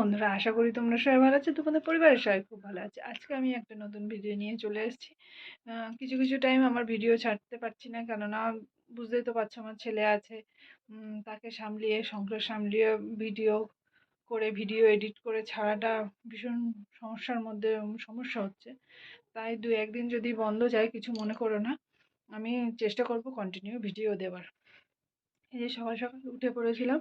বন্ধুরা, আশা করি তোমরা সবাই ভালো আছো, তোমাদের পরিবারের সবাই খুব ভালো আছে। আজকে আমি একটা নতুন ভিডিও নিয়ে চলে এসেছি। কিছু কিছু টাইম আমার ভিডিও ছাড়তে পারছি না, কেননা বুঝতেই তো পারছো আমার ছেলে আছে। তাকে সামলিয়ে, সংসার সামলিয়ে ভিডিও করে, ভিডিও এডিট করে ছাড়াটা ভীষণ সমস্যার মধ্যে সমস্যা হচ্ছে। তাই দু একদিন যদি বন্ধ যায়, কিছু মনে করো না, আমি চেষ্টা করব কন্টিনিউ ভিডিও দেওয়ার। এই যে সকাল সকাল উঠে পড়েছিলাম,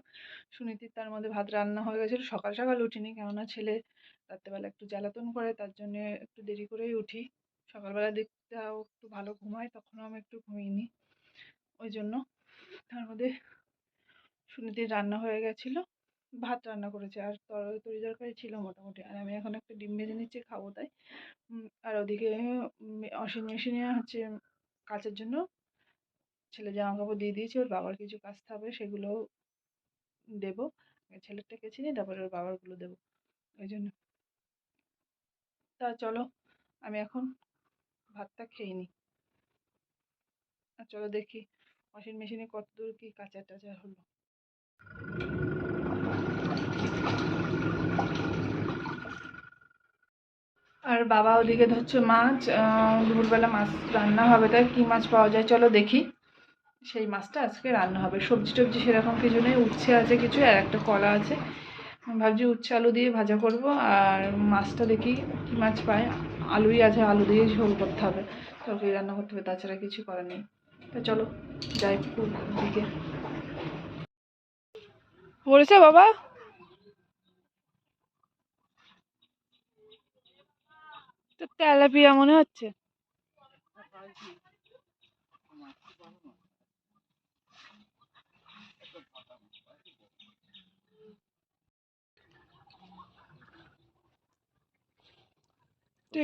সুনীতির তার মধ্যে ভাত রান্না হয়ে গেছিলো। সকাল সকাল উঠিনি, কেননা ছেলে রাত্রেবেলা একটু জ্বালাতন করে, তার জন্য একটু দেরি করেই উঠি। সকালবেলা দিকটাও একটু ভালো ঘুমাই, তখনও আমি একটু ঘুমিয়ে ওই জন্য। তার মধ্যে সুনীতির রান্না হয়ে গেছিলো, ভাত রান্না করেছে, আর তরি তরকারি ছিল মোটামুটি। আর আমি এখন একটা ডিম ভেজে নিচ্ছি, খাবো তাই। আর ওদিকে ওয়াশিং মেশিনে হচ্ছে কাচের জন্য ছেলে জামা কাপড় দিয়ে দিয়েছি। ওর বাবার কিছু কাচতে হবে, সেগুলো দেবো। ছেলেরটা কেচে নিই, তারপরে ওর বাবারগুলো দেবো, ওই জন্য। তা চলো, আমি এখন ভাতটা খেয়ে নিই। আর চলো দেখি ওয়াশিং মেশিনে কত দূর কি কাঁচা টাচা হলো। আর বাবা ওদিকে ধরছে মাছ। দুপুরবেলা মাছ রান্না হবে, তাই কী মাছ পাওয়া যায় চলো দেখি। সেই মাছটা আজকে রান্না হবে। সবজি টবজি সেরকম কিছু নেই, উচ্ছে আছে কিছু, আর একটা কলা আছে। ভাবছি উচ্ছে আলু দিয়ে ভাজা করব। আর মাছটা দেখি কী মাছ পায়। আলুই আছে, আলু দিয়ে ঝোল করতে হবে, তরকারি রান্না করতে হবে, তাছাড়া কিছু করার নেই। তো চলো যাই পুকুর দিকে। পড়েছে বাবা? তো তেলাপিয়া মনে হচ্ছে।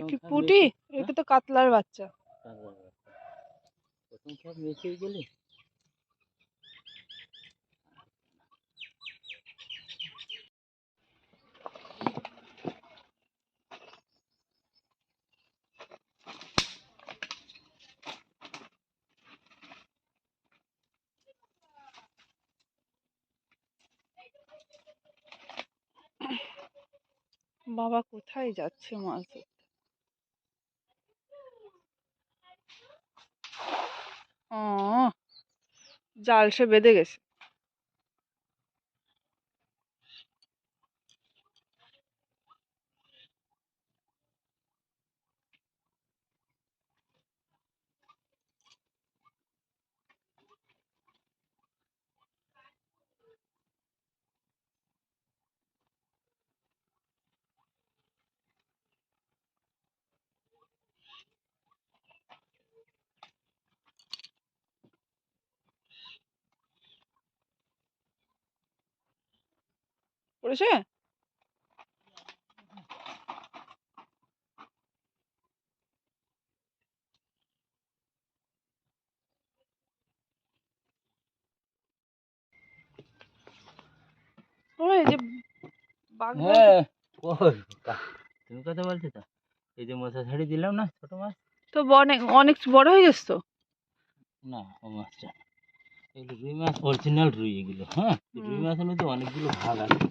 কি পুঁটি? এটা তো কাতলার বাচ্চা। বাবা কোথায় যাচ্ছে মাছ ধরতে? ও, জাল সে বেঁধে গেছে। পড়েছে? ওই যে তুমি কথা বলছো তো, এই যে মশা ছাড়ি দিলাম না, ছোট মাছ তো অনেক অনেক বড় হয়ে গেছে তো। না, ও মাছটা এগুলো রুই মাছ, অরিজিনাল রুই এগুলো। হ্যাঁ, রুই মাছের মধ্যে অনেকগুলো ভাগ আছে,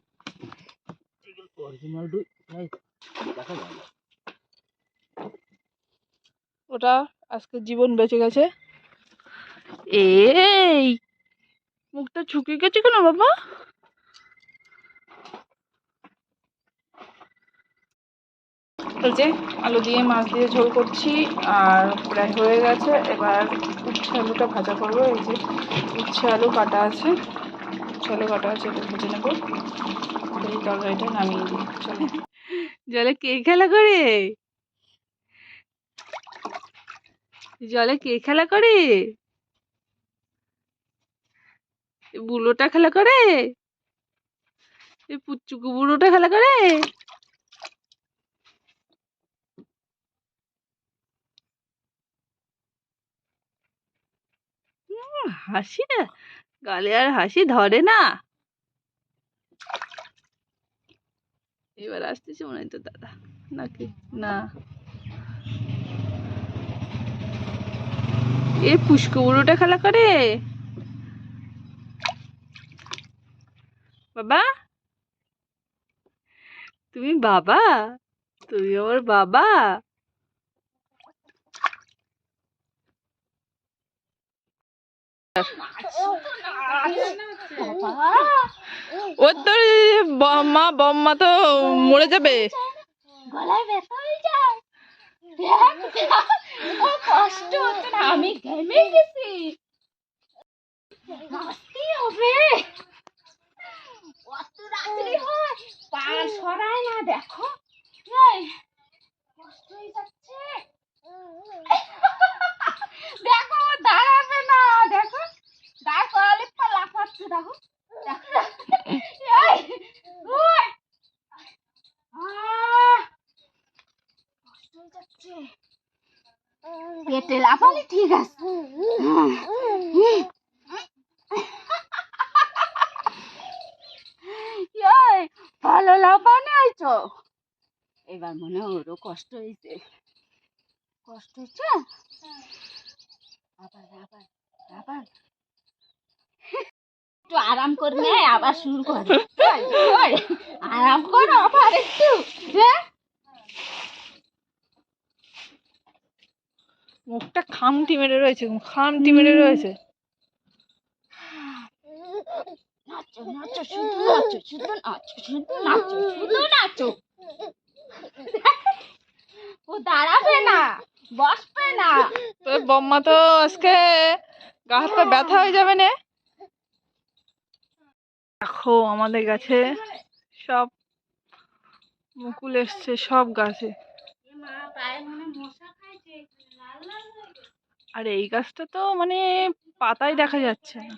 এগুলো অরিজিনাল রুই। দেখা যায় না। ওটা আজকে জীবন বেঁচে গেছে। এই মুখটা শুকিয়ে গেছে কেন বাবা? এই যে আলু দিয়ে মাছ দিয়ে ঝোল করছি, আর প্রায় হয়ে গেছে। এবার উচ্ছে আলুটা ভাজা করবো। এই যে উচ্ছে আলু কাটা আছে, এটা ভেজে নেবো। এই তরকারিটা নামিয়ে দিই। চলো। জলে কে খেলা করে? জলে কে খেলা করে? বুড়োটা খেলা করে? এই পুচুকু বুড়োটা খেলা করে? হাসি না, গালে আর হাসি ধরে না। এবার আসতেছে মনে হয় তো দাদা, নাকি না? এ পুষ্কু বুড়োটা খেলা করে বাবা। তুমি বাবা, তুমি আমার বাবা। ওর তো বম্মা বম্মা তো মরে যাবে। গলায় ব্যথা হয়ে যায়। কষ্ট হচ্ছে না, আমি ঘেমে গেছি। নাচতেই হবে, কত রাত্রি হয়, পা সরায় না। দেখো এই, কষ্ট হয়ে যাচ্ছে। দেখো দাঁড়াবে না, দেখো দাঁড় করালে পা লাফাচ্ছে। দেখো এই, ওই, কষ্ট হয়ে যাচ্ছে। পেটে লাফালে ঠিক আছে। ভালো লাফানো হয়েছো, এবার মনে হয় ওরও কষ্ট হয়েছে। কষ্ট হচ্ছে, আবার আবার আবার একটু আরাম করে নে, আবার শুরু কর। আরাম করো আবার একটু। মুখটা খামটি মেরে রয়েছে, খামটি মেরে রয়েছে। নাচো নাচো, শুধু নাচো, শুধু নাচো, শুধু নাচো, শুধু নাচো। ও দাঁড়াবে না, বসবে না। তো বম্মা তো আজকে গা হাত পা ব্যথা হয়ে যাবে না। দেখো আমাদের গাছে সব মুকুল এসছে, সব গাছে। আর এই গাছটা তো মানে পাতাই দেখা যাচ্ছে না,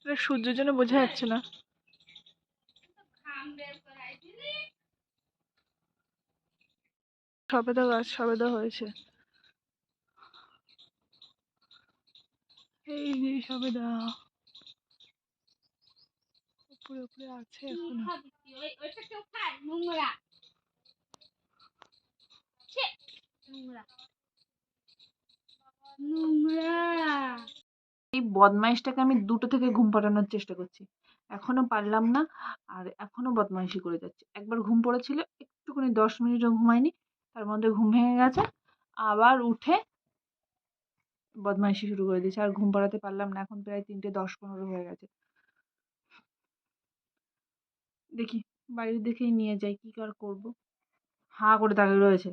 এটা সূর্যের জন্য বোঝা যাচ্ছে না। সবেদা গাছ, সবেদা হয়েছে, এই যে সবেদা উপরে উপরে আছে এখনো। এই বদমাইশটাকে আমি 2টো থেকে ঘুম পাড়ানোর চেষ্টা করছি, এখনো পারলাম না। আর এখনো বদমাইশি করে যাচ্ছে। একবার ঘুম পড়েছিল, একটুখানি 10 মিনিটও ঘুমায়নি, তার মধ্যে ঘুম ভেঙে গেছে, আবার উঠে বদমাইশি শুরু করে দিয়েছে। আর ঘুম পাড়াতে পারলাম না, এখন প্রায় 3:10-15 হয়ে গেছে। দেখি বাইরের দিকেই নিয়ে যাই, কি আর করবো। হাঁ করে তাকিয়ে রয়েছে।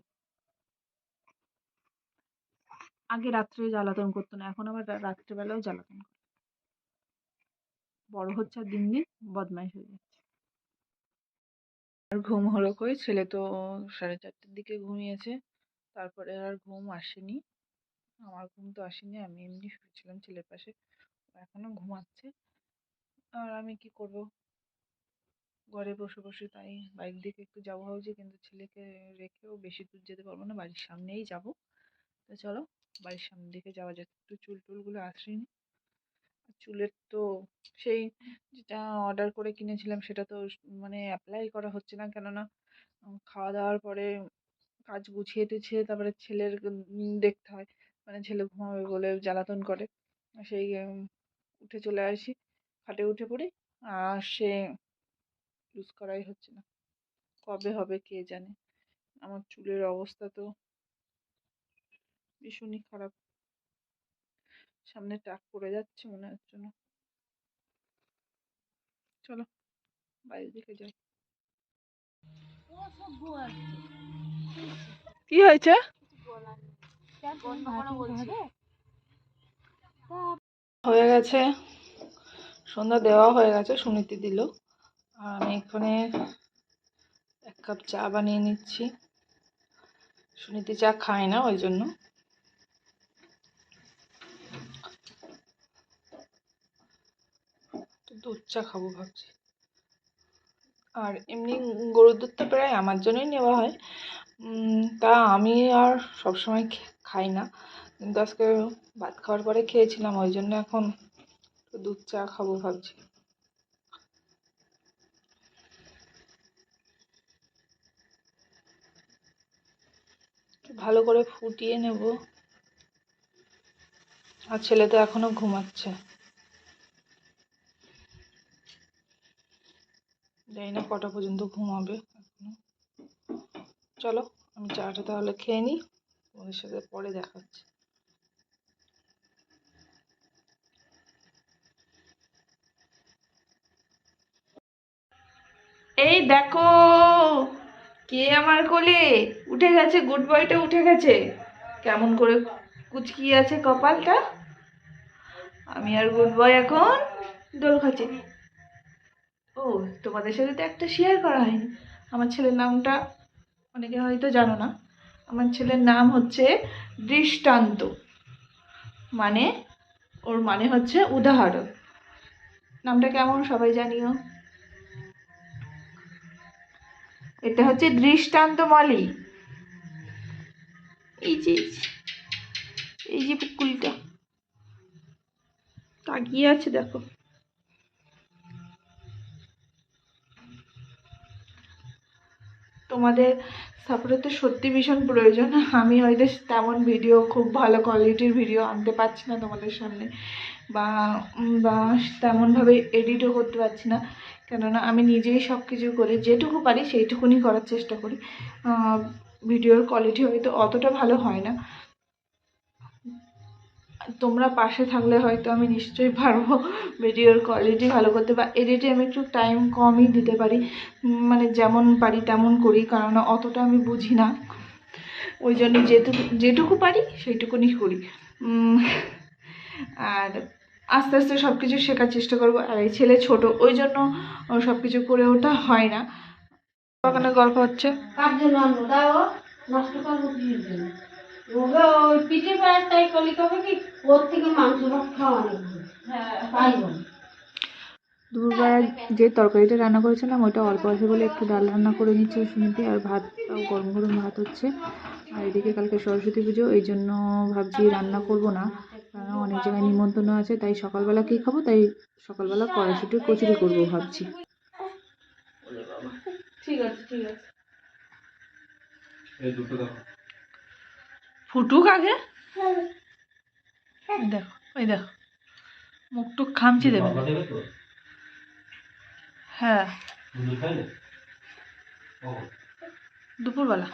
আগে রাত্রে জ্বালাতন করতো না, এখন আবার রাত্রেবেলাও জ্বালাতন করে। বড় হচ্ছে আর দিন দিন বদমাইশ হয়ে যাচ্ছে। আর ঘুম হলো কই, ছেলে তো 4:30টার দিকে ঘুমিয়েছে, তারপরে আর ঘুম আসেনি। আমার ঘুম তো আসেনি, আমি এমনি শুয়েছিলাম ছেলের পাশে, ও এখনো ঘুমাচ্ছে। আর আমি কি করব, ঘরে বসে বসে। তাই বাইরের দিকে একটু যাবো ভাবছি, কিন্তু ছেলেকে রেখেও বেশি দূর যেতে পারবো না, বাড়ির সামনেই যাব। তো চলো বাড়ির সামনের দিকে যাওয়া যাক, একটু চুল টুলগুলো আঁচড়ে নিই। চুলের তো সেই যেটা অর্ডার করে কিনেছিলাম সেটা তো মানে অ্যাপ্লাই করা হচ্ছে না, কেননা খাওয়া দাওয়ার পরে কাজ গুছিয়ে টুছিয়ে তারপরে ছেলের দেখতে হয়, মানে ছেলে ঘুমাবে বলে জ্বালাতন করে। সেই উঠে চলে আসি, খাটে উঠে পড়ি, আর সে ইউজ করাই হচ্ছে না। কবে হবে কে জানে। আমার চুলের অবস্থা তো ভীষণই খারাপ, সামনে টাক পড়ে যাচ্ছে মনে হচ্ছে না। চলো বাইরের দিকে যাই। কি হয়েছে? হয়ে গেছে, সন্ধ্যা দেওয়া হয়ে গেছে, সুনীতি দিল। আর আমি এখানে 1 কাপ চা বানিয়ে নিচ্ছি। সুনীতি চা খায় না, ওই জন্য। তো দুধ চা খাবো ভাবছি। আর এমনি গরুর দুধটা প্রায় আমার জন্যই নেওয়া হয়, তা আমি আর সবসময় খাই না, কিন্তু আজকে ভাত খাওয়ার পরে খেয়েছিলাম, ওই জন্য এখন দুধ চা খাবো ভাবছি। ভালো করে ফুটিয়ে নেব। আর ছেলে তো এখনো ঘুমাচ্ছে। জানি না কটা পর্যন্ত ঘুমাবে এখনো। চলো আমি চাটা তাহলে খেয়ে নিই, তোমাদের সাথে পরে দেখাচ্ছি। এই দেখো কে আমার কোলে উঠে গেছে, গুড বয়টা উঠে গেছে। কেমন করে কুচকিয়ে আছে কপালটা। আমি আর গুড বয় এখন দোল খাচ্ছি। ও তোমাদের সাথে তো একটা শেয়ার করা হয়নি, আমার ছেলের নামটা অনেকে হয়তো জানো না। আমার ছেলের নাম হচ্ছে দৃষ্টান্ত, মানে ওর মানে হচ্ছে উদাহরণ। নামটা কেমন সবাই জানিও। এটা হচ্ছে দৃষ্টান্ত মলি। এই যে এই যে পুকুলটা তাকিয়ে আছে দেখো। তোমাদের সাপোর্টের তো সত্যি ভীষণ প্রয়োজন। আমি হয়তো তেমন ভিডিও, খুব ভালো কোয়ালিটির ভিডিও আনতে পারছি না তোমাদের সামনে, বা বা তেমনভাবে এডিটও করতে পারছি না, কেননা আমি নিজেই সব কিছু করি, যেটুকু পারি সেইটুকুনি করার চেষ্টা করি। ভিডিওর কোয়ালিটি হয়তো অতটা ভালো হয় না, তোমরা পাশে থাকলে হয়তো আমি নিশ্চয়ই পারবো ভিডিওর কোয়ালিটি ভালো করতে, বা এডিটে আমি একটু টাইম কমই দিতে পারি, মানে যেমন পারি তেমন করি, কারণ অতটা আমি বুঝি না, ওই জন্য যেটুকু পারি সেইটুকুনি করি। আর আস্তে আস্তে সব কিছু শেখার চেষ্টা করবো। আর এই ছেলে ছোট, ওই জন্য সব কিছু করে ওঠা হয় না। ওখানে গল্প হচ্ছে। কার জন্য আনবো তাও নষ্ট করবো কি জন্য? ওই পিঠে পায়েস তাই করলি তবে কি ওর থেকে মাংস ভাত খাওয়া অনেক ভালো। তাই বল। দুপুরবেলা যে তরকারিটা রান্না করেছিলাম ওইটা অল্প আছে বলে একটু ডাল রান্না করে নিচ্ছে সুনীতি, আর ভাতটাও গরম গরম ভাত হচ্ছে। আর এদিকে কালকে সরস্বতী পুজো, এই জন্য ভাবছি রান্না করব না, কারণ অনেক জায়গায় নিমন্ত্রণ আছে, তাই সকালবেলা কী খাবো, তাই সকালবেলা কড়াইশুঁটির কচুরি করবো ভাবছি। ঠিক আছে ঠিক আছে, ফুটুক আগে। ওই দেখো ওই দেখো মুখ টুক খামচি দেবে। হ্যাঁ দুপুরবেলা।